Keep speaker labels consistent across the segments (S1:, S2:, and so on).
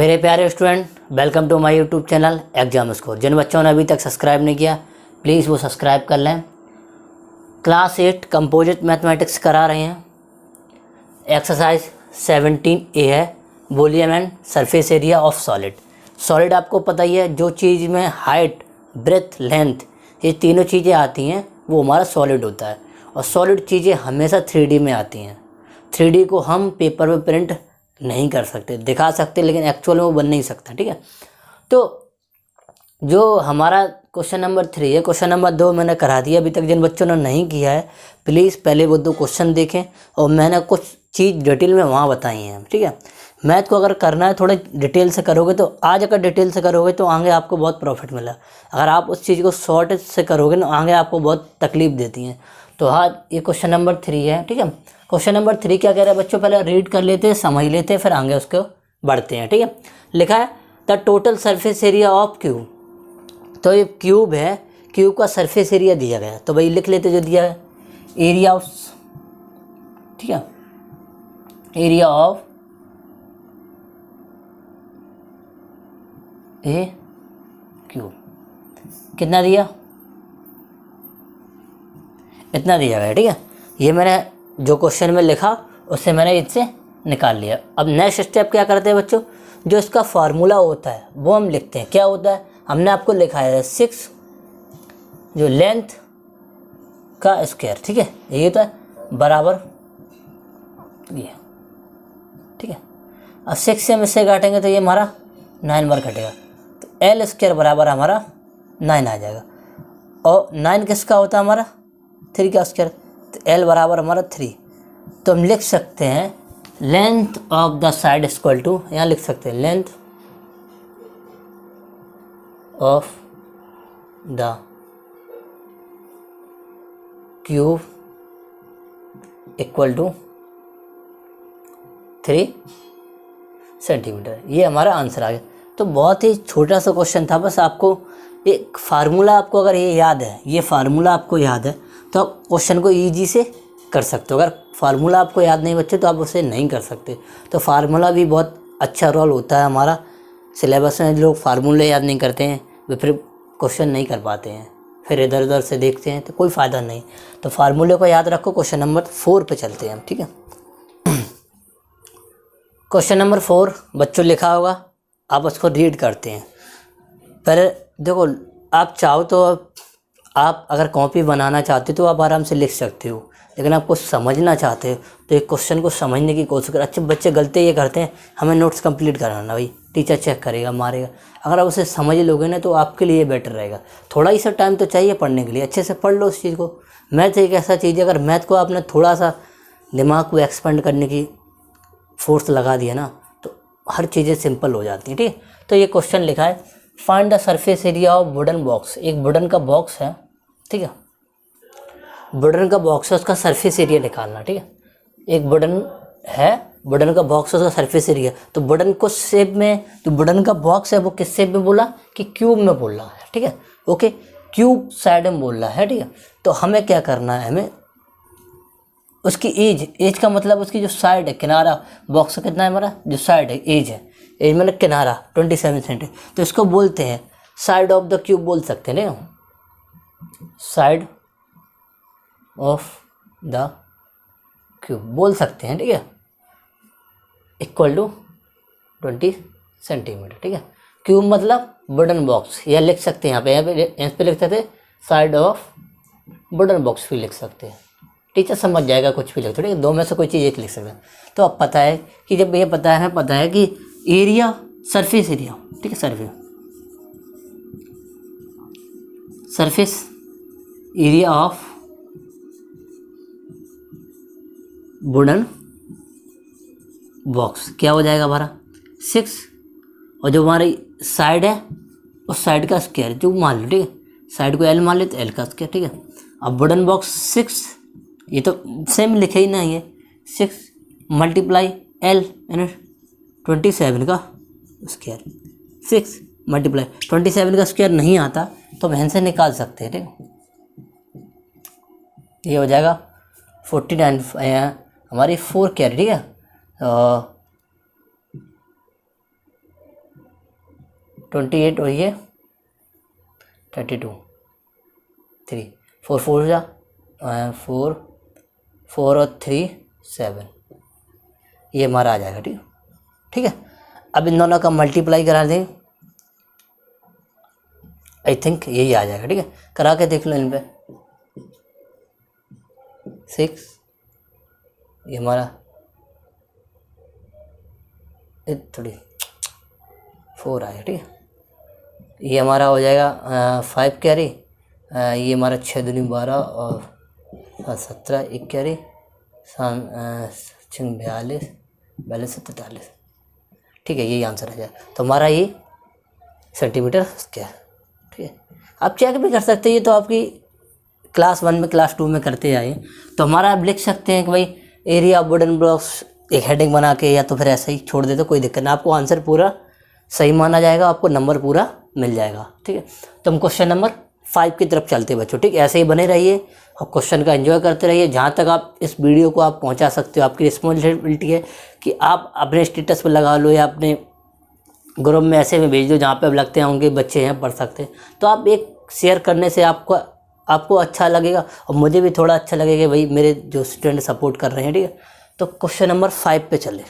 S1: मेरे प्यारे student, welcome to my YouTube channel exam score. जिन बच्चों ने अभी तक सब्सक्राइब नहीं किया प्लीज़ वो सब्सक्राइब कर लें। क्लास 8 कंपोजिट मैथमेटिक्स करा रहे हैं। एक्सरसाइज 17A है, volume and surface area of solid. Solid आपको पता ही है, जो चीज़ में हाइट, ब्रेथ, लेंथ ये तीनों चीज़ें आती हैं वो हमारा सॉलिड होता है। और सॉलिड चीज़ें हमेशा 3D में आती हैं। 3D को हम पेपर पे प्रिंट नहीं कर सकते, दिखा सकते लेकिन एक्चुअल में वो बन नहीं सकता। ठीक है, तो जो हमारा क्वेश्चन नंबर 3 है, क्वेश्चन नंबर 2 मैंने करा दिया। अभी तक जिन बच्चों ने नहीं किया है प्लीज़ पहले वो 2 क्वेश्चन देखें, और मैंने कुछ चीज़ डिटेल में वहाँ बताई हैं। ठीक है, मैथ को अगर करना है थोड़े डिटेल से करोगे तो आज अगर डिटेल से करोगे तो आगे आपको बहुत प्रॉफिट मिला। अगर आप उस चीज़ को शॉर्ट से करोगे ना आगे आपको बहुत तकलीफ देती हैं। तो हाँ, ये क्वेश्चन नंबर 3 है। ठीक है, क्वेश्चन नंबर 3 क्या कह रहा है बच्चों, पहले रीड कर लेते हैं, समझ लेते हैं, फिर आगे उसको बढ़ते हैं। ठीक है, लिखा है the total surface area of cube. तो ये क्यूब है, क्यूब का सरफेस एरिया दिया गया है, तो भाई लिख लेते जो दिया है एरिया ऑफ, ठीक है, एरिया ऑफ ए क्यूब कितना दिया, इतना दिया गया। ठीक है, ये मैंने जो क्वेश्चन में लिखा उससे मैंने इससे निकाल लिया। अब नेक्स्ट स्टेप क्या करते हैं बच्चों, जो इसका फार्मूला होता है वो हम लिखते हैं। क्या होता है, हमने आपको लिखा है 6 जो लेंथ का स्क्वायर। ठीक है, ये होता है बराबर ये। ठीक है, अब 6 से हम इससे काटेंगे तो ये हमारा 9 बार कटेगा, तो एल स्क्वायर बराबर हमारा 9 आ जाएगा। और 9 किसका होता है हमारा 3 का स्क्वायर, तो एल बराबर हमारा 3। तो हम लिख सकते हैं length of the side equal to, यहाँ लिख सकते हैं length of the cube equal to 3 centimetre. ये हमारा आंसर आ गया। तो बहुत ही छोटा सा क्वेश्चन था, बस आपको एक फार्मूला, आपको अगर ये याद है, ये फार्मूला आपको याद है तो आप क्वेश्चन को ईजी से कर सकते हो। अगर फार्मूला आपको याद नहीं बच्चे तो आप उसे नहीं कर सकते। तो फार्मूला भी बहुत अच्छा रोल होता है हमारा सिलेबस में। लोग फार्मूले याद नहीं करते हैं वे फिर क्वेश्चन नहीं कर पाते हैं, फिर इधर उधर से देखते हैं तो कोई फ़ायदा नहीं। तो फार्मूले को याद रखो। क्वेश्चन नंबर 4 पे चलते हैं हम। ठीक है, क्वेश्चन नंबर 4 बच्चों लिखा होगा, आप उसको रीड करते हैं। पहले देखो, आप चाहो तो आप अगर कॉपी बनाना चाहते हो तो आप आराम से लिख सकते हो, लेकिन आपको समझना चाहते हो तो एक क्वेश्चन को समझने की कोशिश करो। अच्छे बच्चे गलती ये करते हैं, हमें नोट्स कंप्लीट कराना, भाई टीचर चेक करेगा, मारेगा। अगर आप उसे समझ लोगे ना तो आपके लिए बेटर रहेगा। थोड़ा ही सा टाइम तो चाहिए पढ़ने के लिए, अच्छे से पढ़ लो उस चीज़ को। मैथ एक ऐसा चीज़ है, अगर मैथ को आपने थोड़ा सा दिमाग को एक्सपेंड करने की फोर्स लगा दिया ना तो हर चीज़ें सिंपल हो जाती हैं। ठीक है, तो ये क्वेश्चन लिखा है find the surface area of wooden box. एक वुडन का बॉक्स है, ठीक है, वुडन का बॉक्स है, उसका सरफेस एरिया निकालना। ठीक है, एक वुडन है, वुडन का बॉक्स है, उसका सरफेस एरिया। तो वुडन को शेप में, जो वुडन का बॉक्स है वो किस शेप में बोला कि क्यूब में बोल रहा है। ठीक है, ओके, क्यूब साइड में बोल रहा है। ठीक है, तो हमें क्या करना है, हमें उसकी एज का मतलब उसकी जो साइड है, किनारा, बॉक्स का कितना है हमारा, जो साइड है, एज है, एज मतलब किनारा 27 सेंटीमीटर। तो इसको बोलते हैं साइड ऑफ द क्यूब बोल सकते हैं ना, साइड ऑफ द क्यूब बोल सकते हैं। ठीक है, इक्वल टू 20 सेंटीमीटर। ठीक है, क्यूब मतलब वुडन बॉक्स, यह लिख सकते हैं यहाँ पे लिख सकते हैं साइड ऑफ वुडन बॉक्स भी लिख सकते हैं। टीचर समझ जाएगा, कुछ भी लिख सकते हैं, 2 में से कोई चीज़ एक लिख सकते हैं। तो अब पता है कि जब ये पता है, हमें पता है कि एरिया, सरफेस एरिया, ठीक है, surface area of wooden box क्या हो जाएगा हमारा 6, और जो हमारी साइड है उस साइड का स्क्वायर जो मान लो। ठीक है, साइड को एल मान ले तो एल का स्क्वायर। ठीक है, अब वुडन बॉक्स 6, ये तो सेम लिखे ही नहीं है, 6 मल्टीप्लाई एल यानी 27 का स्क्वायर। 6 मल्टीप्लाई 27 का स्क्वायर नहीं आता तो हम से निकाल सकते हैं। ठीक है, ये हो जाएगा 49 हमारी 4 कैरी। ठीक है, 28 और ये 32, 3, 4 4 जा 4 4 और 3 7, ये हमारा आ जाएगा। ठीक है, ठीक है। अब इन दोनों का मल्टीप्लाई करा दें, आई थिंक यही आ जाएगा। ठीक है, करा के देख लो इन पे। 6, ये हमारा थोड़ी 4 आएगा। ठीक है, ये हमारा हो जाएगा 5 कैरी, ये हमारा 6 दूनी 12 और 17, 1 कैरी 42, 42 43। ठीक है, यही आंसर आ जाए। तो हमारा ये सेंटीमीटर स्क्वायर। ठीक है, आप चेक भी कर सकते हैं, ये तो आपकी क्लास 1 में क्लास 2 में करते आए। तो हमारा आप लिख सकते हैं कि भाई एरिया ऑफ वुडन ब्लॉक्स, एक हेडिंग बना के, या तो फिर ऐसे ही छोड़ दे तो कोई दिक्कत नहीं, आपको आंसर पूरा सही माना जाएगा, आपको नंबर पूरा मिल जाएगा। ठीक है, तो हम क्वेश्चन नंबर 5 की तरफ चलते हैं बच्चों। ठीक, ऐसे ही बने रहिए और क्वेश्चन का एंजॉय करते रहिए। जहाँ तक आप इस वीडियो को आप पहुँचा सकते हो, आपकी रिस्पॉन्सिबिलिटी है कि आप अपने स्टेटस पर लगा लो या अपने ग्रुप में ऐसे में भेज दो जहाँ पे अब लगते होंगे बच्चे हैं पढ़ सकते हैं। तो आप एक शेयर करने से आपको अच्छा लगेगा और मुझे भी थोड़ा अच्छा लगेगा, भाई मेरे जो स्टूडेंट सपोर्ट कर रहे हैं। ठीक है, तो क्वेश्चन नंबर 5 पे चले।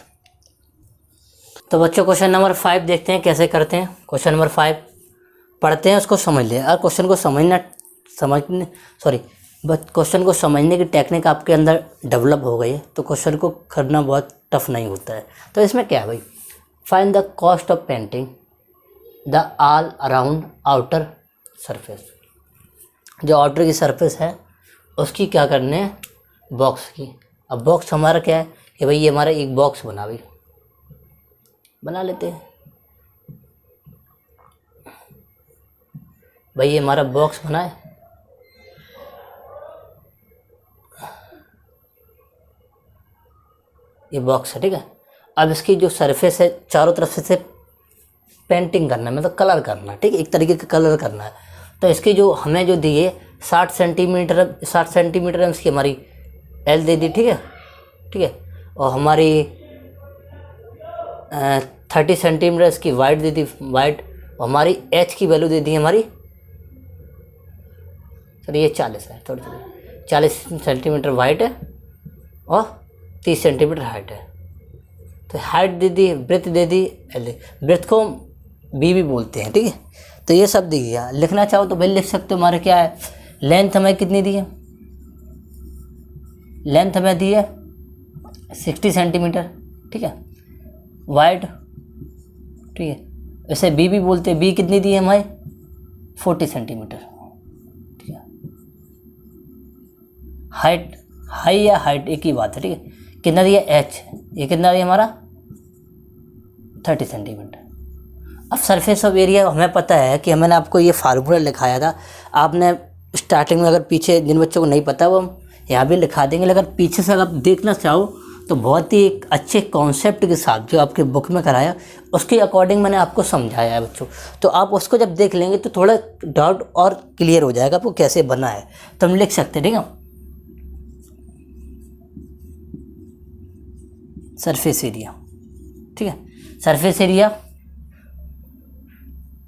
S1: तो बच्चों क्वेश्चन नंबर 5 देखते हैं कैसे करते हैं। क्वेश्चन नंबर 5 पढ़ते हैं, उसको समझ लें। और क्वेश्चन को समझने की टेक्निक आपके अंदर डेवलप हो गई है, तो क्वेश्चन को करना बहुत टफ नहीं होता है। तो इसमें क्या है भाई, find the cost of painting the all around outer surface. जो आउटर की सरफेस है उसकी क्या करने है, बॉक्स की। अब बॉक्स हमारा क्या है कि भाई ये हमारा एक बॉक्स बना लेते हैं। भाई ये हमारा बॉक्स बना है, ये बॉक्स है। ठीक है, अब इसकी जो सरफेस है चारों तरफ से पेंटिंग करना है, मतलब कलर करना है। ठीक है, एक तरीके का कलर करना है। तो इसकी जो हमें जो दी है 60 सेंटीमीटर इसकी हमारी एल दे दी। ठीक है, ठीक है, और हमारी 30 सेंटीमीटर इसकी वाइड दे दी, वाइड। और हमारी एच की वैल्यू दे दी हमारी, सर ये 40 है, थोड़ी 40 सेंटीमीटर वाइड है और 30 सेंटीमीटर हाइट है। तो height they the, breath they the L, breath को बी भी बोलते हैं। ठीक है, तो ये सब दी गया। लिखना चाहो तो भाई लिख सकते हो। हमारे क्या है, लेंथ हमें कितनी दी है, लेंथ हमें दी है 60 सेंटीमीटर। ठीक है, वाइड। ठीक है, वैसे बी भी बोलते हैं, बी कितनी दी है हमें 40 सेंटीमीटर। ठीक है, हाइट, हाई या हाइट एक ही बात है। ठीक है, कितना दिया एच, ये कितना दिया हमारा 30 सेंटीमीटर। अब सरफेस ऑफ एरिया हमें पता है कि मैंने आपको ये फार्मूला लिखाया था, आपने स्टार्टिंग में, अगर पीछे जिन बच्चों को नहीं पता वो हम यहाँ भी लिखा देंगे, अगर पीछे से अगर आप देखना चाहो तो बहुत ही एक अच्छे कॉन्सेप्ट के साथ जो आपके बुक में कराया उसके अकॉर्डिंग मैंने आपको समझाया है बच्चों। तो आप उसको जब देख लेंगे तो थोड़ा डाउट और क्लियर हो जाएगा आपको कैसे बना है। तो हम लिख सकते हैं, ठीक है, सरफेस एरिया। ठीक है, surface area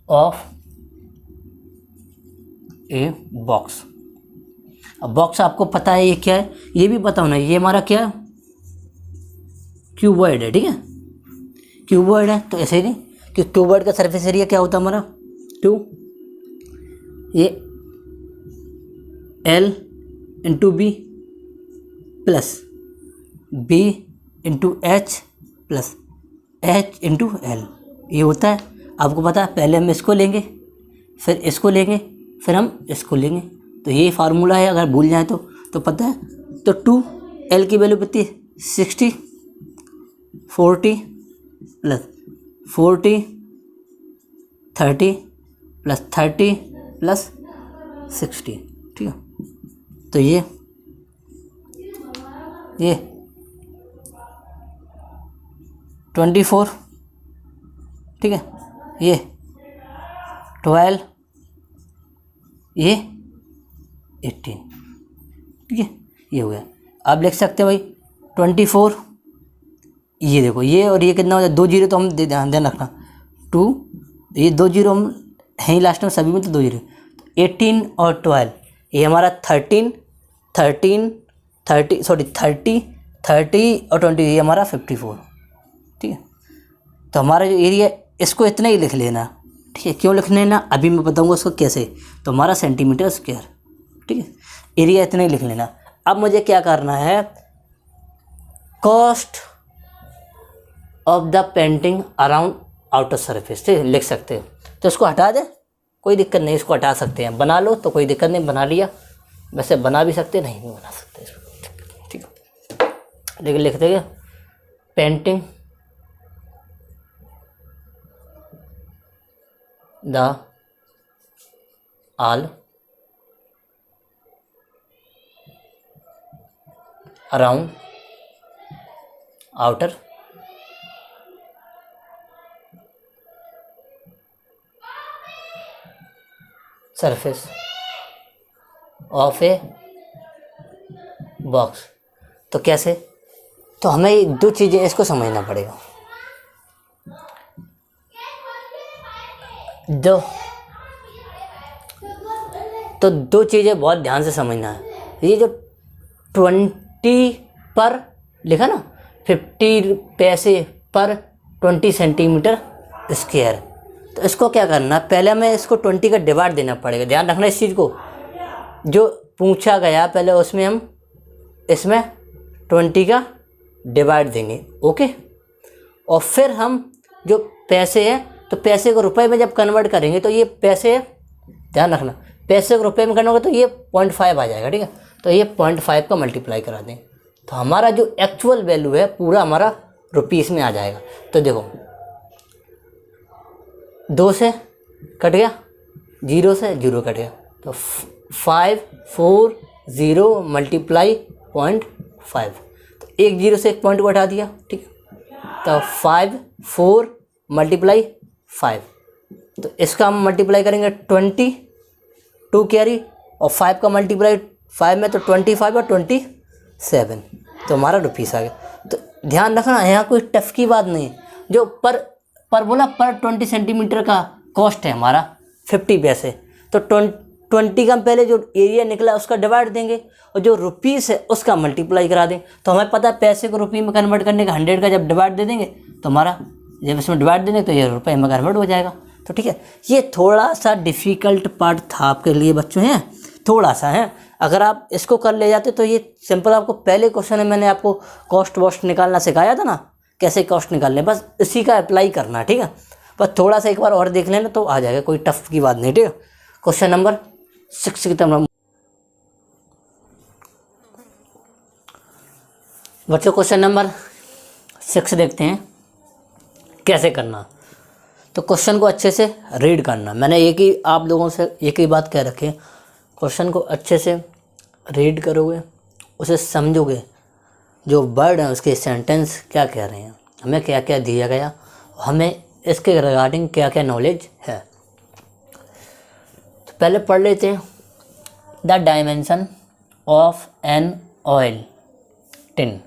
S1: of a box. अब बॉक्स आपको पता है ये क्या है, ये भी पता होना, ये हमारा क्या है, क्यूबॉइड है। ठीक है, क्यूबॉइड है। तो ऐसे ही नहीं कि क्यूबॉइड का सरफेस एरिया क्या होता है हमारा 2, ये L into B plus B into H plus H into L, ये होता है। आपको पता है, पहले हम इसको लेंगे, फिर इसको लेंगे, फिर हम इसको लेंगे। तो ये फार्मूला है, अगर भूल जाए तो पता है। तो 2L की वैल्यू कितनी है 60, 40 प्लस 40 30 प्लस 30 प्लस 60। ठीक है, तो ये 24, ठीक है, ये 12, ये 18। ठीक है, ये हो गया। आप लिख सकते हो भाई 24, ये देखो ये और ये कितना हो जाए, 2 जीरो तो हम ध्यान रखना, 2 ये 2 जीरो हैं ही लास्ट में, सभी में तो 2 जीरो। 18 और 12 ये हमारा 30 और 20 ये हमारा 54। ठीक है, तो हमारा जो एरिया इसको इतना ही लिख लेना। ठीक है, क्यों लिख लेना अभी मैं बताऊंगा उसको कैसे। तो हमारा सेंटीमीटर स्क्वायर। ठीक है, एरिया इतना ही लिख लेना। अब मुझे क्या करना है, cost of the painting around outer surface. ठीक है, लिख सकते हो तो इसको हटा दे, कोई दिक्कत नहीं, इसको हटा सकते हैं। बना लो तो कोई दिक्कत नहीं, बना लिया। वैसे बना भी सकते, नहीं भी बना सकते इसको। ठीक है, लेकिन लिखते हैं painting the all around outer surface of a box. तो कैसे, तो हमें 2 चीज़ें इसको समझना पड़ेगा। तो 2 चीज़ें बहुत ध्यान से समझना है। ये जो 20 पर लिखा ना, 50 पैसे पर 20 सेंटीमीटर स्क्वायर, तो इसको क्या करना, पहले हमें इसको 20 का डिवाइड देना पड़ेगा। ध्यान रखना इस चीज़ को, जो पूछा गया पहले उसमें हम इसमें 20 का डिवाइड देंगे। ओके, और फिर हम जो पैसे हैं, तो पैसे को रुपए में जब कन्वर्ट करेंगे तो ये पैसे, ध्यान रखना, पैसे को रुपए में कन्वर्ट तो ये 0.5 आ जाएगा। ठीक है, तो ये 0.5 का मल्टीप्लाई करा दें तो हमारा जो एक्चुअल वैल्यू है पूरा हमारा रुपीस में आ जाएगा। तो देखो 2 से कट गया, 0 से 0 कट गया, तो 540 मल्टीप्लाई 0.5, तो 1 0 से 1 पॉइंट को हटा दिया। ठीक है, तो 54 मल्टीप्लाई 5, तो इसका हम मल्टीप्लाई करेंगे 20 2 कैरी, और 5 का मल्टीप्लाई 5 में तो 25 और 27, तो हमारा रुपीस आ गया। तो ध्यान रखना यहाँ कोई टफ की बात नहीं, जो पर बोला पर 20 सेंटीमीटर का कॉस्ट है हमारा 50 पैसे, तो 20 का पहले जो एरिया निकला उसका डिवाइड देंगे, और जो रुपीस है उसका मल्टीप्लाई करा दें। तो हमें पता है पैसे को रुपये में कन्वर्ट करने का 100 का जब डिवाइड दे देंगे तो हमारा, जब इसमें डिवाइड देंगे तो ये रुपये में कन्वर्ट हो जाएगा। तो ठीक है, ये थोड़ा सा डिफ़िकल्ट पार्ट था आपके लिए बच्चों, हैं थोड़ा सा है। अगर आप इसको कर ले जाते तो ये सिंपल, आपको पहले क्वेश्चन में मैंने आपको कॉस्ट वॉस्ट निकालना सिखाया था ना, कैसे कॉस्ट निकालने, बस इसी का अप्लाई करना है। ठीक है, बस थोड़ा सा एक बार और देख लेना तो आ जाएगा, कोई टफ की बात नहीं। ठीक है, क्वेश्चन नंबर 6 की तरफ बच्चों, क्वेश्चन नंबर 6 देखते हैं कैसे करना। तो क्वेश्चन को अच्छे से रीड करना। मैंने एक ही आप लोगों से एक ही बात कह रखी है, क्वेश्चन को अच्छे से रीड करोगे, उसे समझोगे, जो वर्ड है उसके सेंटेंस क्या कह रहे हैं, हमें क्या क्या दिया गया, हमें इसके रिगार्डिंग क्या क्या नॉलेज है। तो पहले पढ़ लेते हैं, the dimension of an oil tin.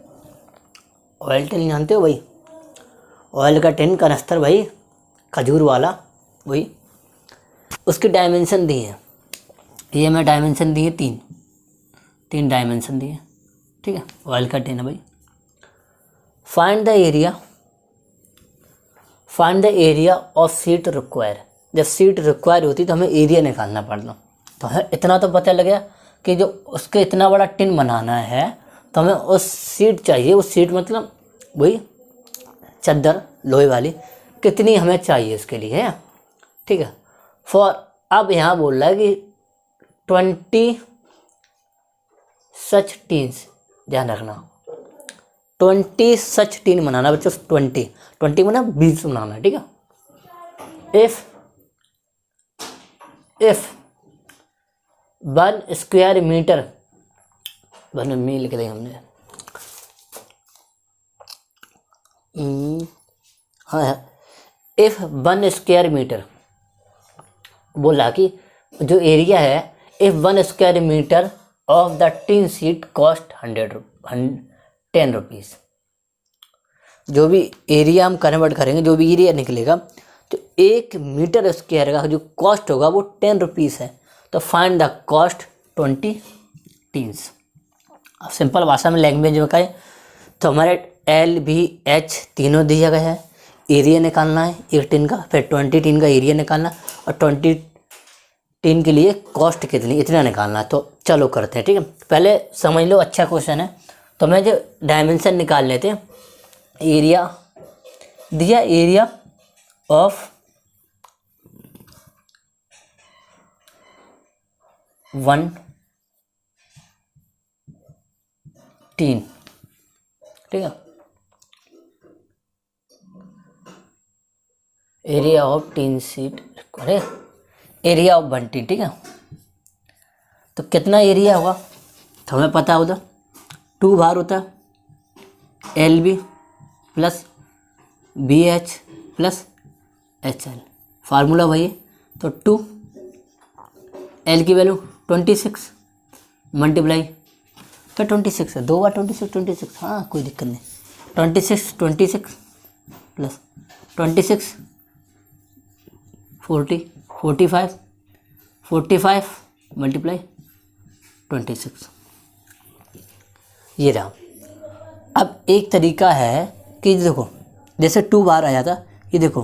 S1: Oil tin जानते हो भाई, ऑयल का टिन कनस्तर भाई, खजूर वाला वही, उसकी डायमेंशन दी है। ये मैं डायमेंशन दी है 3 डायमेंशन दी है। ठीक है, ऑयल का टिन है भाई। Find the area of seat require. जब सीट रिक्वायर होती तो हमें एरिया निकालना पड़ता, तो हमें इतना तो पता लग गया कि जो उसके इतना बड़ा टिन बनाना है तो हमें उस सीट चाहिए। उस सीट मतलब वही चादर लोहे वाली, कितनी हमें चाहिए इसके लिए है। ठीक है, फॉर, अब यहाँ बोल रहा है कि 20 सच टीन्स, ध्यान रखना 20 सच टीन बनाना बच्चों, 20 बना 20 बनाना। ठीक है, इफ 1 स्क्वायर मीटर, 1 में लिख देंगे हमने, हाँ, इफ 1 स्क्वायर मीटर बोला कि जो एरिया है, if 1 square metre of the tin sheet cost 10 rupees. जो भी एरिया हम कन्वर्ट करेंगे, जो भी एरिया निकलेगा, तो 1 मीटर स्क्वायर का जो कॉस्ट होगा वो 10 रुपीज़ है। तो फाइंड द कॉस्ट 20 टीन्स। अब सिंपल भाषा में लैंग्वेज में कहें तो हमारे LVH तीनों दिया गया है, एरिया निकालना है 1 टीन का, फिर 20 टीन का एरिया निकालना और 20 टीन के लिए कॉस्ट कितनी इतना निकालना है। तो चलो करते हैं, ठीक है। पहले समझ लो, अच्छा क्वेश्चन है। तो मैं जो डायमेंशन निकाल लेते हैं, एरिया दिया, एरिया ऑफ 1 टीन, ठीक है, एरिया ऑफ टीन शीट, अरे एरिया ऑफ 1 टीन, ठीक है। तो कितना एरिया होगा तो हमें पता होता 2 बार होता है LB plus BH plus HL, formula वही है। तो 2 L की वैल्यू 26 मल्टीप्लाई, फिर 26 है, 2 बार 26, हाँ कोई दिक्कत नहीं, 26 प्लस 26 40 45 मल्टीप्लाई 26, ये रहा। अब एक तरीका है कि देखो जैसे 2 बार आ जाता, ये देखो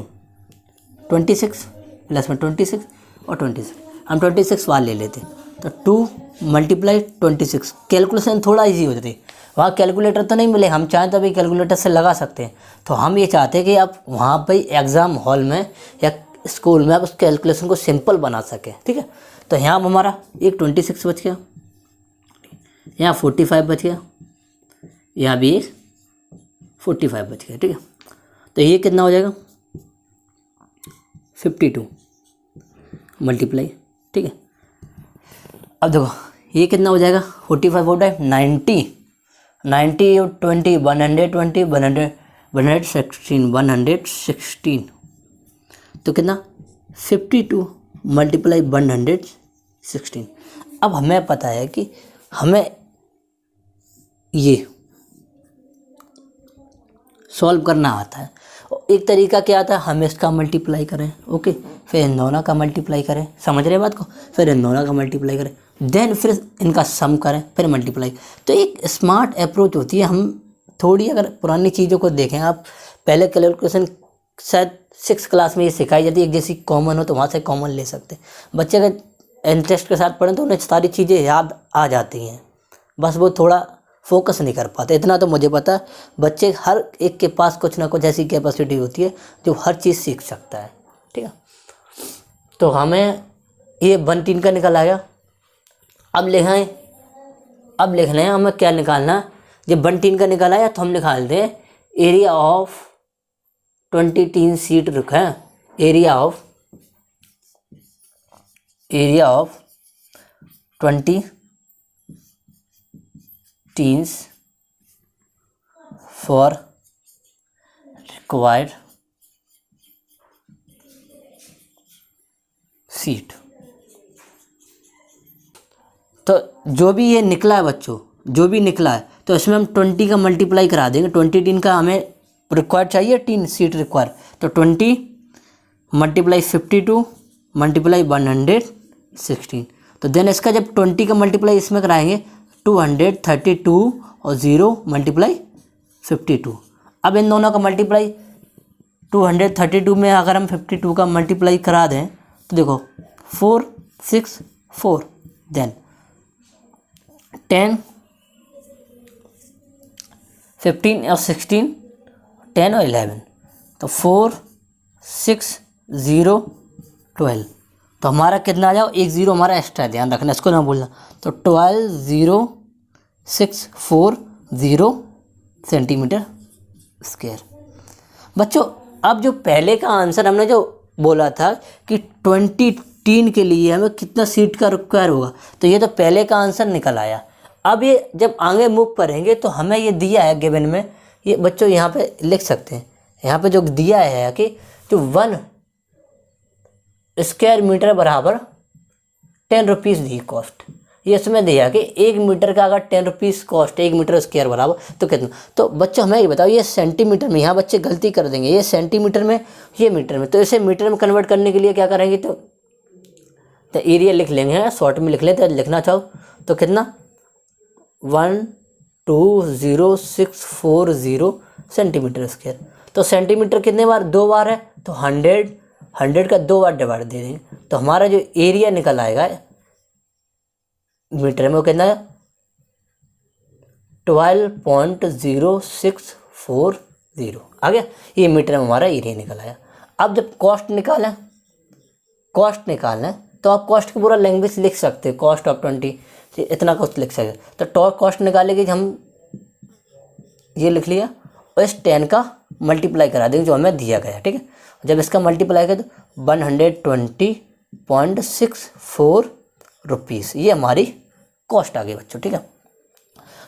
S1: 26 प्लस में 26 और 26, हम 26 बार ले लेते तो 2 मल्टीप्लाई 26, कैलकुलेशन थोड़ा इजी हो जाती। वहाँ कैलकुलेटर तो नहीं मिले, हम चाहें तो अभी कैलकुलेटर से लगा सकते हैं। तो हम ये चाहते हैं कि आप वहाँ पर एग्ज़ाम हॉल में या स्कूल में आप उस कैलकुलेशन को सिंपल बना सकें, ठीक है। तो यहाँ हमारा एक 26 बच गया, यहाँ 45 बच गया, यहाँ भी एक 45 बच गया, ठीक है। तो ये कितना हो जाएगा 52 मल्टीप्लाई, ठीक है। अब देखो ये कितना हो जाएगा 45 90 और 20 116 तो कितना 52 मल्टीप्लाई 116। अब हमें पता है कि हमें ये सॉल्व करना आता है। एक तरीका क्या आता है, हम इसका मल्टीप्लाई करें, ओके, फिर इन दोनों का मल्टीप्लाई करें, समझ रहे बात को, फिर इन दोनों का मल्टीप्लाई करें, देन फिर इनका सम करें, फिर मल्टीप्लाई। तो एक स्मार्ट अप्रोच होती है। हम थोड़ी अगर पुरानी चीज़ों को देखें, आप पहले कैलकुलेशन शायद 6 क्लास में ये सिखाई जाती है, एक जैसी कॉमन हो तो वहाँ से कॉमन ले सकते हैं। बच्चे अगर इंटरेस्ट के साथ पढ़ें तो उन्हें सारी चीज़ें याद आ जाती हैं, बस वो थोड़ा फोकस नहीं कर पाते। इतना तो मुझे पता है, बच्चे हर एक के पास कुछ ना कुछ ऐसी कैपेसिटी होती है जो हर चीज़ सीख सकता है, ठीक है। तो हमें ये 1 टीन का निकल आया। अब लिख लें हमें क्या निकालना है। जब 1 टीन का निकल आया तो हम निकाल दें एरिया ऑफ 20 टीन शीट रखा है, area of 20 teens for required seat. तो जो भी ये निकला है बच्चों, जो भी निकला है, तो इसमें हम 20 का मल्टीप्लाई करा देंगे। 20 टीन का हमें रिक्वायर्ड चाहिए, टीन सीट रिक्वायर, तो 20 मल्टीप्लाई 52 मल्टीप्लाई 116। तो देन इसका जब 20 का मल्टीप्लाई इसमें कराएंगे 232 और 0 मल्टीप्लाई 52। अब इन दोनों का मल्टीप्लाई 232 में अगर हम 52 का मल्टीप्लाई करा दें तो देखो 4 6 4, देन 10 15 और 16 10 और 11, तो 4 6 0 12। तो हमारा कितना आ जाओ, 1 0 हमारा एक्स्ट्रा, ध्यान रखना इसको ना भूलना। तो 12 0 6 4 0 सेंटीमीटर स्क्वायर। बच्चों अब जो पहले का आंसर हमने जो बोला था कि 20 टीन के लिए हमें कितना सीट का रिक्वायर होगा, तो ये तो पहले का आंसर निकल आया। अब ये जब आगे मूव करेंगे तो हमें ये दिया है गिवन में, ये बच्चों यहाँ पे लिख सकते हैं। यहाँ पे जो दिया है कि जो 1 स्क्वायर मीटर बराबर 10 रुपीज़ दी कॉस्ट, ये इसमें दिया कि 1 मीटर का अगर 10 रुपीज़ कॉस्ट, 1 मीटर स्क्वायर बराबर तो कितना। तो बच्चों हमें ये बताओ, ये सेंटीमीटर में, यहाँ बच्चे गलती कर देंगे, ये सेंटीमीटर में, ये मीटर में, तो इसे मीटर में कन्वर्ट करने के लिए क्या करेंगे, तो एरिया लिख लेंगे, शॉर्ट में लिख लेते हैं, लिखना चाहो तो कितना 120,640 सेंटीमीटर स्क्वायर। तो सेंटीमीटर कितने बार, 2 बार है, तो 100 का 2 बार डिवाइड दे देंगे, तो हमारा जो एरिया निकल आएगा मीटर में वो कितना है 12.0640 आ गया। ये मीटर में हमारा एरिया निकल आया। अब जब कॉस्ट निकालें तो आप कॉस्ट की पूरा लैंग्वेज लिख सकते हैं, कॉस्ट ऑफ 20 इतना कॉस्ट लिख सकते हैं। तो कॉस्ट निकालेंगे हम ये लिख लिया और इस 10 का मल्टीप्लाई करा देंगे जो हमें दिया गया, ठीक है। जब इसका मल्टीप्लाई करें तो 120.64 रुपीज़, ये हमारी कॉस्ट आ गई बच्चों, ठीक है।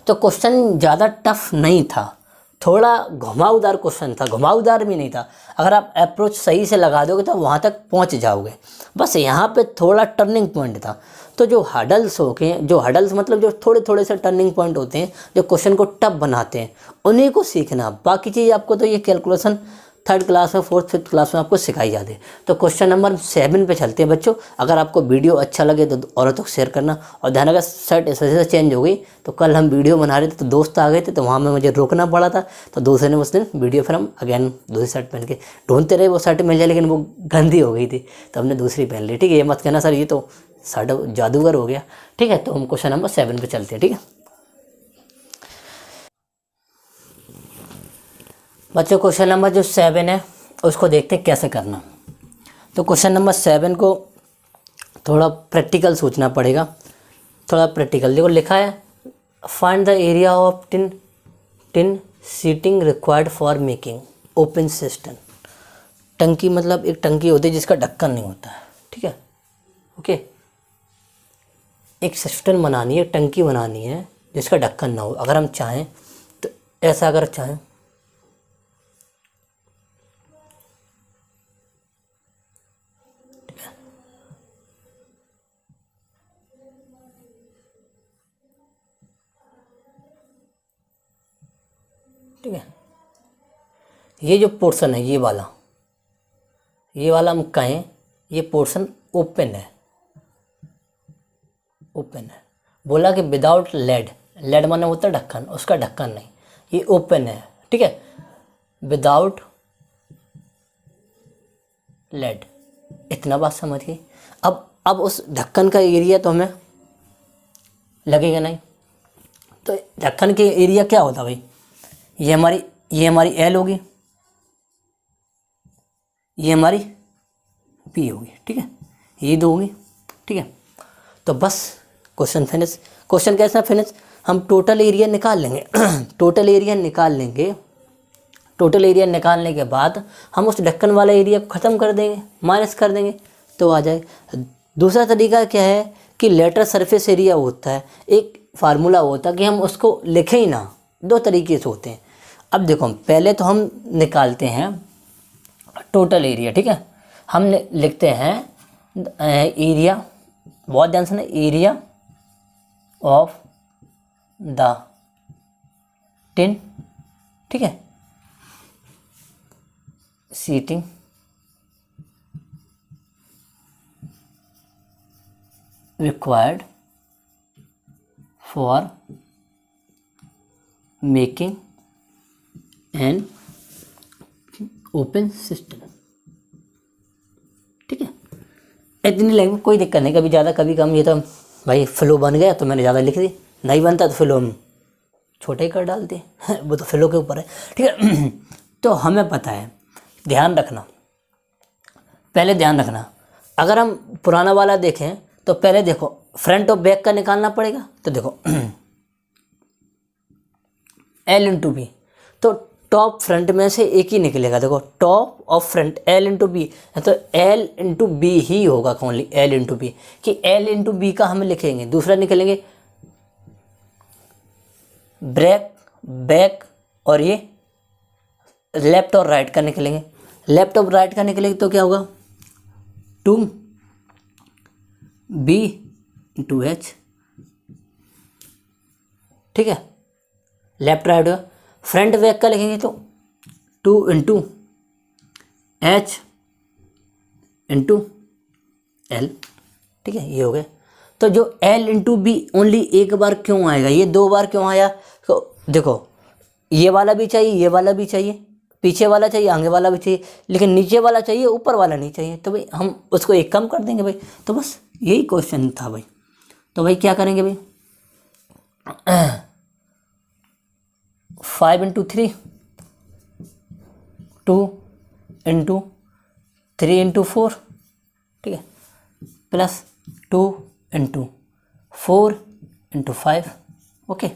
S1: तो क्वेश्चन ज़्यादा टफ नहीं था, थोड़ा घुमावदार क्वेश्चन था, घुमावदार भी नहीं था। अगर आप अप्रोच सही से लगा दोगे तो वहाँ तक पहुँच जाओगे। बस यहाँ पे थोड़ा टर्निंग पॉइंट था। तो जो हडल्स मतलब जो थोड़े थोड़े से टर्निंग पॉइंट होते हैं जो क्वेश्चन को टफ बनाते हैं, उन्हीं को सीखना। बाकी चीज़ आपको तो ये कैलकुलेशन 3rd क्लास में, 4th 5th क्लास में आपको सिखाई जाती है। तो क्वेश्चन नंबर 7 पे चलते हैं बच्चों। अगर आपको वीडियो अच्छा लगे तो औरतों को शेयर करना। और ध्यान रखा, शर्ट इस वजह से चेंज हो गई, तो कल हम वीडियो बना रहे थे तो दोस्त आ गए थे, तो वहाँ में मुझे रोकना पड़ा था, तो दूसरे ने उस दिन वीडियो, फिर हम अगेन दूसरी शर्ट पहन के ढूंढते रहे, वो शर्ट मिल जाए, लेकिन वो गंदी हो गई थी, तो हमने दूसरी पहन ली, ठीक है। ये मत कहना सर ये तो शर्ट जादूगर हो गया, ठीक है। तो हम क्वेश्चन नंबर 7 पे चलते हैं, ठीक है बच्चों। क्वेश्चन नंबर जो 7 है उसको देखते हैं कैसे करना। तो क्वेश्चन नंबर 7 को थोड़ा प्रैक्टिकल सोचना पड़ेगा, थोड़ा प्रैक्टिकल। देखो लिखा है, find the area of tin sheeting required for making open system. टंकी मतलब एक टंकी होती है जिसका ढक्कन नहीं होता है, ठीक है, ओके। एक सिस्टम बनानी है, टंकी बनानी है जिसका ढक्कन ना हो। अगर हम चाहें तो ऐसा, अगर चाहें ठीक है, ये जो पोर्शन है ये वाला हम कहें ये पोर्शन ओपन है, बोला कि विदाउट लेड माने होता है ढक्कन, उसका ढक्कन नहीं, ये ओपन है, ठीक है, विदाउट लेड। इतना बात समझिए। अब उस ढक्कन का एरिया तो हमें लगेगा नहीं, तो ढक्कन के एरिया क्या होता भाई, ये हमारी एल होगी, ये हमारी पी होगी, ठीक है, ये 2 होगी, ठीक है। तो बस क्वेश्चन फिनिश। क्वेश्चन कैसा फिनिश, हम टोटल एरिया निकाल लेंगे टोटल एरिया निकालने के बाद हम उस ढक्कन वाला एरिया को ख़त्म कर देंगे, माइनस कर देंगे तो आ जाएगा। दूसरा तरीका क्या है कि लेटर सरफेस एरिया होता है, एक फार्मूला होता है कि हम उसको लिखें ही ना, 2 तरीके से होते हैं। अब देखो पहले तो हम निकालते हैं टोटल एरिया, ठीक है। हम लिखते हैं एरिया, बहुत ध्यान से ना, एरिया ऑफ द टिन, ठीक है, sheeting required for making an open system, ठीक है। इतनी लैंग्वेज कोई दिक्कत नहीं, कभी ज़्यादा कभी कम। ये तो भाई फ्लो बन गया तो मैंने ज़्यादा लिख दी, नहीं बनता तो फ्लो हम छोटे ही कर डालते हैं वो तो फ्लो के ऊपर है, ठीक है। तो हमें पता है, पहले ध्यान रखना, अगर हम पुराना वाला देखें तो पहले देखो फ्रंट और बैक का निकालना पड़ेगा। तो देखो L इंटू बी, तो टॉप फ्रंट में से एक ही निकलेगा। देखो टॉप और फ्रंट L इंटू बी, तो L इंटू बी ही होगा, ओनली L इंटू बी, कि L इंटू बी का हम लिखेंगे। दूसरा निकलेंगे बैक और ये लेफ्ट और राइट का निकलेंगे। लेफ्ट और राइट का निकलेंगे तो क्या होगा 2B इंटू H ठीक है, लेफ्ट राइट हुआ। फ्रंट बैक का लिखेंगे तो 2 इंटू एच इंटू एल, ठीक है, ये हो गया। तो जो एल इंटू बी ओनली एक बार क्यों आएगा, ये 2 बार क्यों आया? तो देखो ये वाला भी चाहिए, ये वाला भी चाहिए, पीछे वाला चाहिए, आगे वाला भी चाहिए, लेकिन नीचे वाला चाहिए, ऊपर वाला नहीं चाहिए। तो भाई हम उसको एक कम कर देंगे भाई। तो बस यही क्वेश्चन था भाई। तो भाई क्या करेंगे भाई, 5 इंटू 3, 2 इंटू 3 इंटू 4, ठीक है, प्लस 2 इंटू 4 इंटू 5, ओके।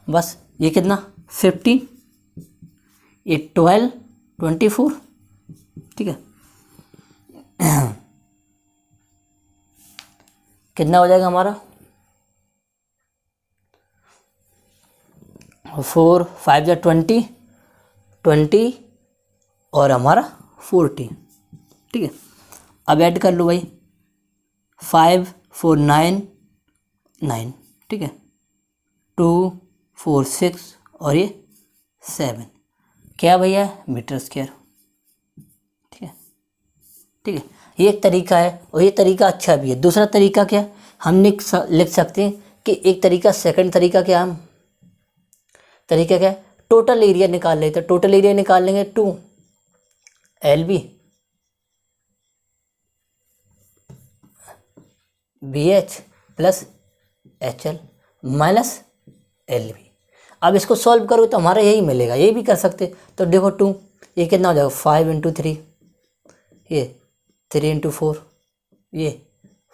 S1: बस ये कितना 15, ये 12, 24, ठीक है। कितना हो जाएगा हमारा 4 5 जा 20, 20 और हमारा 40, ठीक है। अब ऐड कर लो भाई, 5 4 9 9, ठीक है, 2 4 6 और ये 7, क्या भैया मीटर स्क्वायर, ठीक है, ठीक है। ये एक तरीका है और ये तरीका अच्छा भी है। दूसरा तरीका क्या हम लिख सकते हैं कि एक तरीका, सेकंड तरीका क्या, हम तरीका क्या है, टोटल एरिया निकाल लेते हैं। टोटल एरिया निकाल लेंगे 2 L B B H plus H L minus L B. अब इसको सॉल्व करोगे तो हमारा यही मिलेगा, यही भी कर सकते। तो देखो 2, ये कितना हो जाएगा 5 इंटू 3, ये 3 इंटू 4, ये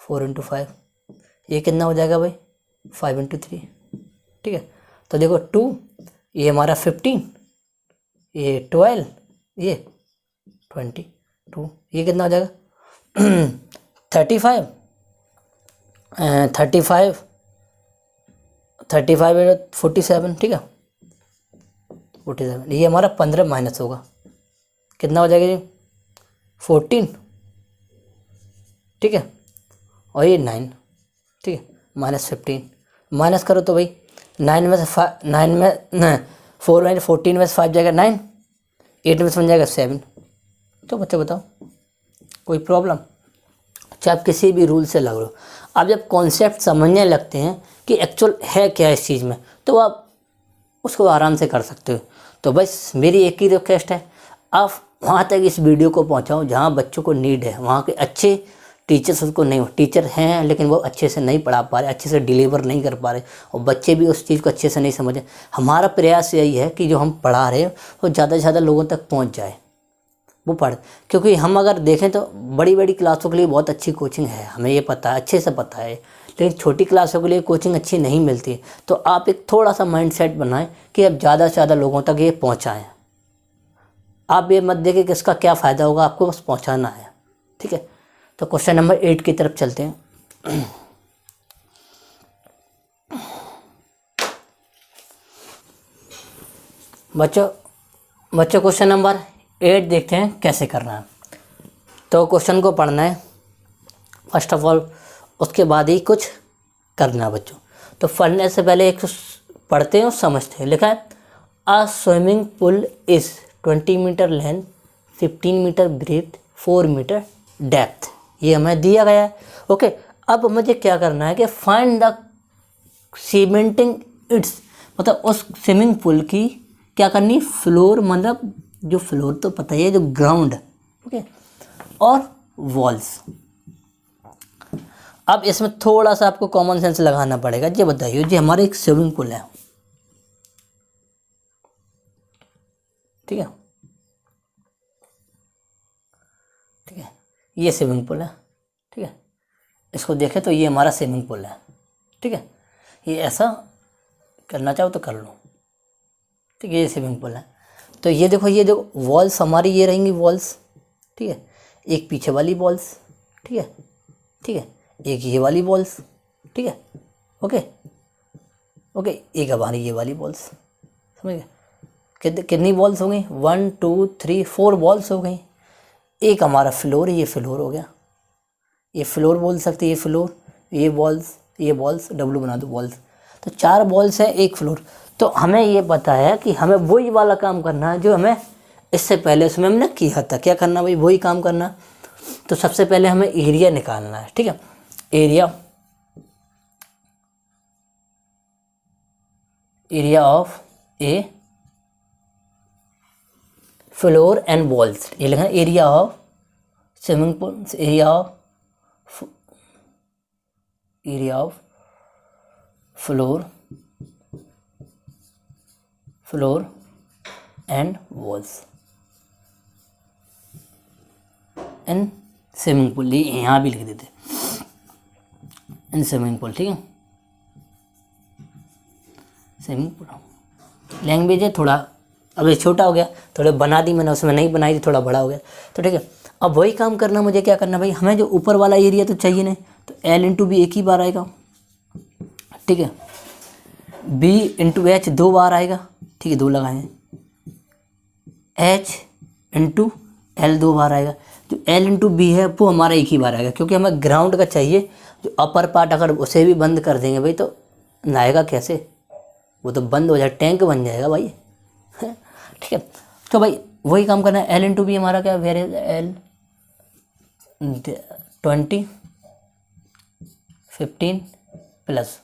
S1: 4 इंटू 5, ये कितना हो जाएगा भाई 5 इंटू 3, ठीक है। तो देखो 2, ये हमारा 15, ये 12, ये 22, ये कितना हो जाएगा 35 35 35 47, ठीक है, 47। ये हमारा 15 माइनस होगा, कितना हो जाएगा जी 14, ठीक है, और ये 9, ठीक है, माइनस 15। माइनस करो तो भाई 9 में से 9 में 4 में 14 में से 5 जाएगा 9, 8 में से बन जाएगा 7। तो बच्चे बताओ कोई प्रॉब्लम, चाहे आप किसी भी रूल से लग लो। आप जब कॉन्सेप्ट समझने लगते हैं कि एक्चुअल है क्या इस चीज़ में, तो आप उसको आराम से कर सकते हो। तो बस मेरी एक ही रिक्वेस्ट है, आप वहाँ तक इस वीडियो को पहुँचाओ जहाँ बच्चों को नीड है, वहाँ के अच्छे टीचर्स उसको नहीं, टीचर हैं लेकिन वो अच्छे से नहीं पढ़ा पा रहे, अच्छे से डिलीवर नहीं कर पा रहे, और बच्चे भी उस चीज़ को अच्छे से नहीं समझे। हमारा प्रयास यही है कि जो हम पढ़ा रहे हैं वो ज़्यादा से ज़्यादा लोगों तक पहुँच जाए, वो पढ़। क्योंकि हम अगर देखें तो बड़ी बड़ी क्लासों के लिए बहुत अच्छी कोचिंग है, हमें ये पता है, अच्छे से पता है, लेकिन छोटी क्लासों के लिए कोचिंग अच्छी नहीं मिलती। तो आप एक थोड़ा सा माइंडसेट बनाएं कि आप ज़्यादा से ज़्यादा लोगों तक ये पहुँचाएँ। आप ये मत देखें कि इसका क्या फ़ायदा होगा, आपको बस पहुँचाना है, ठीक है। तो क्वेश्चन नंबर 8 की तरफ चलते हैं। बच्चों क्वेश्चन नंबर 8 देखते हैं कैसे करना है। तो क्वेश्चन को पढ़ना है फर्स्ट ऑफ ऑल, उसके बाद ही कुछ करना है बच्चों। तो पढ़ने से पहले एक पढ़ते हैं और समझते हैं। लिखा है a swimming pool is 20 metre length, 15 metre breadth, 4 metre depth. ये हमें दिया गया है, ओके। अब मुझे क्या करना है कि फाइंड द सीमेंटिंग इट्स, मतलब उस स्विमिंग पूल की क्या करनी, फ्लोर, मतलब जो फ्लोर तो पता ही है, जो ग्राउंड, ओके, और वॉल्स। अब इसमें थोड़ा सा आपको कॉमन सेंस लगाना पड़ेगा। ये बताइए, जी हमारा एक स्विमिंग पूल है, ठीक है, ठीक है, ये स्विमिंग पूल है, ठीक है। इसको देखें तो ये हमारा स्विमिंग पूल है, ठीक है। ये ऐसा करना चाहो तो कर लो, ठीक है, ये स्विमिंग पूल है। तो ये देखो, ये जो वॉल्स हमारी ये रहेंगी वॉल्स, ठीक है, एक पीछे वाली वॉल्स, ठीक है, ठीक है, एक ये वाली वॉल्स, ठीक है, ओके ओके, एक हमारी ये वाली वॉल्स, समझ गए। कितनी वॉल्स हो गई, 1 2 3 4 वॉल्स हो गई। एक हमारा फ्लोर, ये फ्लोर हो गया, ये फ्लोर बोल सकते, ये फ्लोर, ये वॉल्स, ये वॉल्स, डब्लू बना दो वॉल्स। तो 4 वॉल्स हैं, 1 फ्लोर। तो हमें ये पता है कि हमें वही वाला काम करना है जो हमें इससे पहले उसमें हमने किया था। क्या करना भाई, वही काम करना। तो सबसे पहले हमें एरिया निकालना है, ठीक है। Area of A floor and walls, ये लिखा है area of swimming pool, area of floor and walls in swimming pool, ये यहाँ भी लिख देते इन स्विमिंग पूल, ठीक है। स्विमिंग पूल लैंग्वेज है थोड़ा, अब ये छोटा हो गया, थोड़े बना दी मैंने, उसमें नहीं बनाई थी, थोड़ा बड़ा हो गया, तो ठीक है। अब वही काम करना, मुझे क्या करना भाई, हमें जो ऊपर वाला एरिया तो चाहिए नहीं, तो L इंटू बी 1 ही बार आएगा, ठीक है। B इंटू H 2 बार आएगा, ठीक है, 2 लगाए। H इंटू L 2 बार आएगा। जो L इंटू बी है वो हमारा 1 ही बार आएगा, क्योंकि हमें ग्राउंड का चाहिए। जो अपर पार्ट अगर उसे भी बंद कर देंगे भाई तो नहाएगा कैसे, वो तो बंद हो जाए, टैंक बन जाएगा भाई, ठीक है। तो भाई वही काम करना है। L इंटू बी हमारा क्या, वेर इज L 20 15 प्लस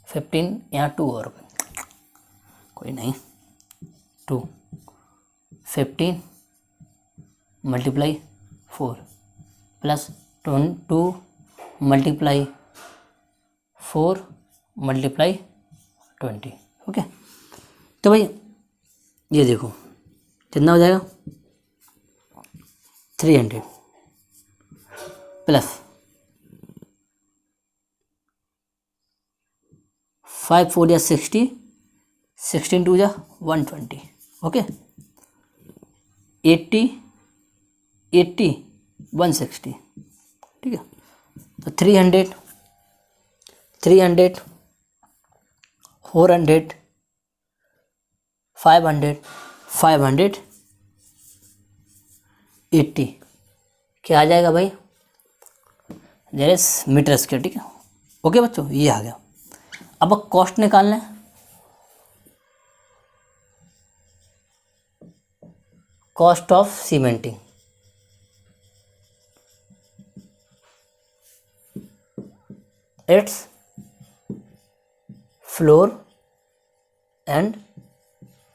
S1: 15, यहाँ 2 और कोई नहीं, 2 15 multiply 4 plus 2 multiply 4 multiply 20, okay. तो भाई ये देखो कितना हो जाएगा, 300 प्लस 5 4 या 60, 16 2 या 120, ओके। 80 160, ठीक है। तो 300 400 500 80 क्या आ जाएगा भाई, देयर इज मीटर स्क्वायर, ठीक है, ओके बच्चों, ये आ गया। अब कॉस्ट निकालना है। Cost of cementing, it's floor and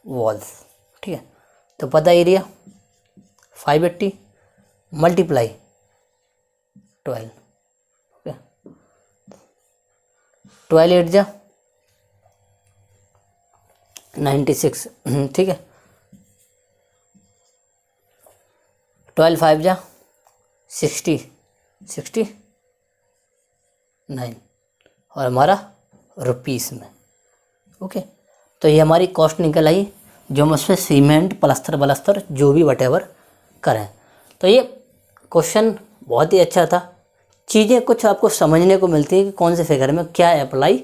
S1: walls, ठीक है। तो पता एरिया 580 मल्टीप्लाई 12, ओके, 12 8 जा 96, ठीक है। 12 5 जा 60 69 और हमारा रुपीस में, ओके। तो ये हमारी कॉस्ट निकल आई, जो हम उसमें सीमेंट प्लास्टर जो भी वटेवर करें। तो ये क्वेश्चन बहुत ही अच्छा था। चीज़ें कुछ आपको समझने को मिलती है कि कौन से फिगर में क्या अप्लाई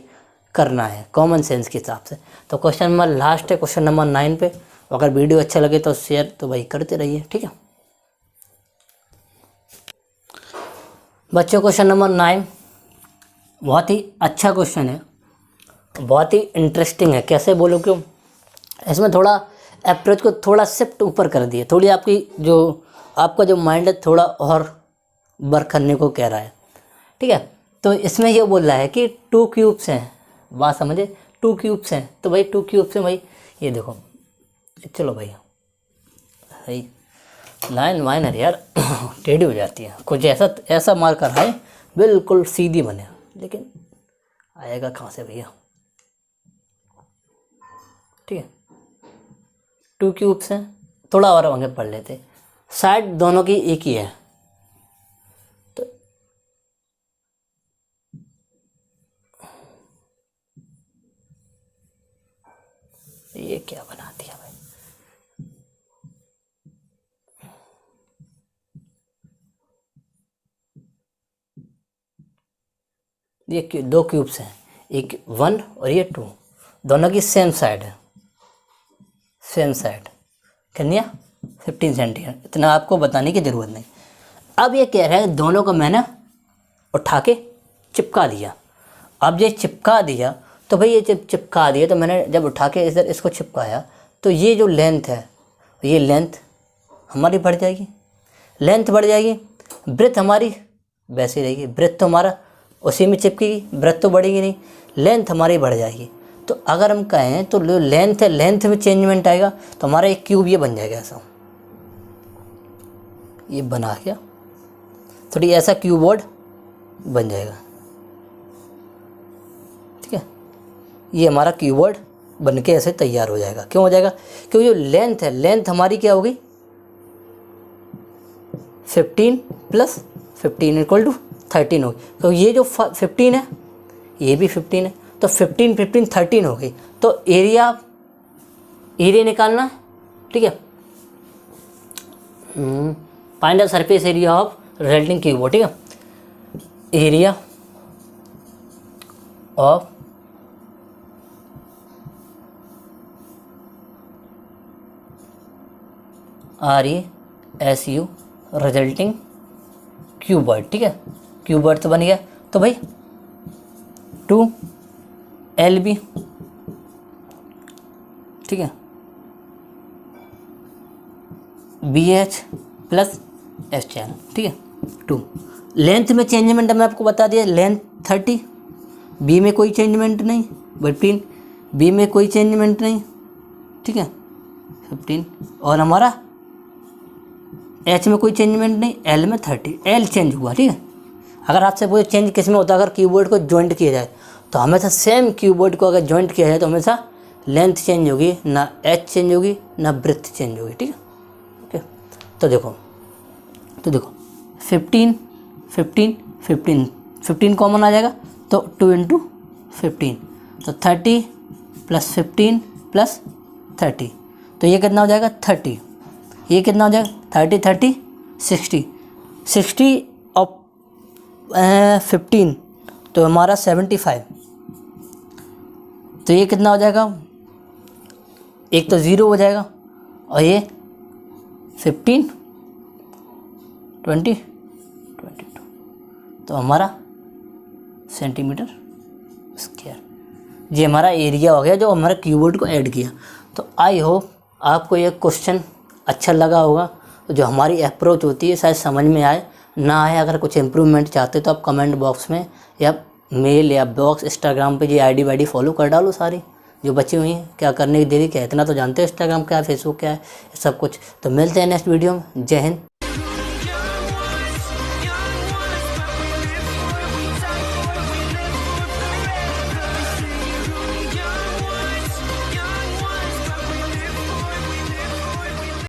S1: करना है कॉमन सेंस के हिसाब से। तो क्वेश्चन नंबर लास्ट है, क्वेश्चन नंबर 9 पे। अगर वीडियो अच्छा लगे तो शेयर तो भाई करते रहिए, ठीक है बच्चों। क्वेश्चन नंबर 9 बहुत ही अच्छा क्वेश्चन है, बहुत ही इंटरेस्टिंग है। कैसे बोलो, क्यों, इसमें थोड़ा अप्रोच को थोड़ा शिफ्ट ऊपर कर दिया, थोड़ी आपकी जो आपका जो माइंड है थोड़ा और वर्क करने को कह रहा है, ठीक है। तो इसमें ये बोल रहा है कि 2 क्यूब्स हैं, बात समझे, 2 क्यूब्स हैं। तो भाई 2 क्यूब्स हैं भाई, ये देखो, चलो भाई भाई लाइन माइनर यार टेढ़ी हो जाती है, कुछ ऐसा मार्कर है बिल्कुल सीधी बने, लेकिन आएगा कहाँ से भैया, ठीक है। 2 क्यूब्स हैं, थोड़ा और आगे पढ़ लेते, साइड दोनों की एक ही है। तो ये क्या बना दिया भाई, ये 2 क्यूब्स हैं, एक 1 और ये 2, दोनों की सेम साइड है, सेम साइड कितनी 15 सेंटीमीटर, इतना आपको बताने की ज़रूरत नहीं। अब ये कह रहा है दोनों को मैंने उठा के चिपका दिया। अब ये चिपका दिया तो भाई ये चिपका दिया, तो मैंने जब उठा के इधर इसको चिपकाया तो ये जो लेंथ है, ये लेंथ हमारी बढ़ जाएगी, लेंथ बढ़ जाएगी। ब्रेथ हमारी वैसे रहेगी, ब्रेथ तो हमारा उसी में चिपकेगी, ब्रेथ तो बढ़ेगी नहीं, लेंथ हमारी बढ़ जाएगी। तो अगर हम कहें तो जो लेंथ है, लेंथ में चेंजमेंट आएगा तो हमारा एक क्यूब ये बन जाएगा ऐसा, ये बना क्या थोड़ी ऐसा क्यूबॉइड बन जाएगा। ठीक है, ये हमारा क्यूबॉइड बन के ऐसे तैयार हो जाएगा। क्यों हो जाएगा? क्योंकि जो लेंथ है, लेंथ हमारी क्या होगी 15 + 15 = 13 होगी। तो ये जो 15 है ये भी 15 है, तो 15 15 13 हो गई। तो एरिया निकालना है। ठीक है, find the surface area of resulting cuboid. ठीक है, area of RESU resulting cuboid. ठीक है, क्यूबॉइड तो बन गया। तो भाई 2LB, ठीक है, BH + SCL। ठीक है, 2 लेंथ में चेंजमेंट मैं आपको बता दिया, लेंथ 30, B में कोई चेंजमेंट नहीं, 15 B में कोई चेंजमेंट नहीं। ठीक है, 15 और हमारा H में कोई चेंजमेंट नहीं, L में 30, L चेंज हुआ। ठीक है, अगर आपसे पूछे चेंज किस में होता है, अगर कीबोर्ड को जॉइंट किया जाए तो हमेशा सेम कीबोर्ड को अगर जॉइंट किया जाए तो हमेशा लेंथ चेंज होगी, ना H चेंज होगी ना ब्रेथ चेंज होगी। ठीक है, ओके। तो देखो 15 15 15 15 कॉमन आ जाएगा तो 2 × 15, तो 30 + 15 + 30, तो ये कितना हो जाएगा 30। ये कितना हो जाएगा 30 30 60 60 और 15 तो हमारा 75, तो ये कितना हो जाएगा, एक तो 0 हो जाएगा और ये 15 20 22, तो हमारा सेंटीमीटर स्क्वायर, ये हमारा एरिया हो गया जो हमारा कीबोर्ड को ऐड किया। तो आई होप आपको ये क्वेश्चन अच्छा लगा होगा, जो हमारी अप्रोच होती है शायद समझ में आए ना आए। अगर कुछ इम्प्रूवमेंट चाहते तो आप कमेंट बॉक्स में या मेल या बॉक्स इंस्टाग्राम पे ये ID फॉलो कर डालो सारी जो बची हुई हैं। क्या करने की देरी, क्या इतना तो जानते हो इंस्टाग्राम क्या है, फेसबुक क्या है, सब कुछ। तो मिलते हैं नेक्स्ट वीडियो में। जय हिंद,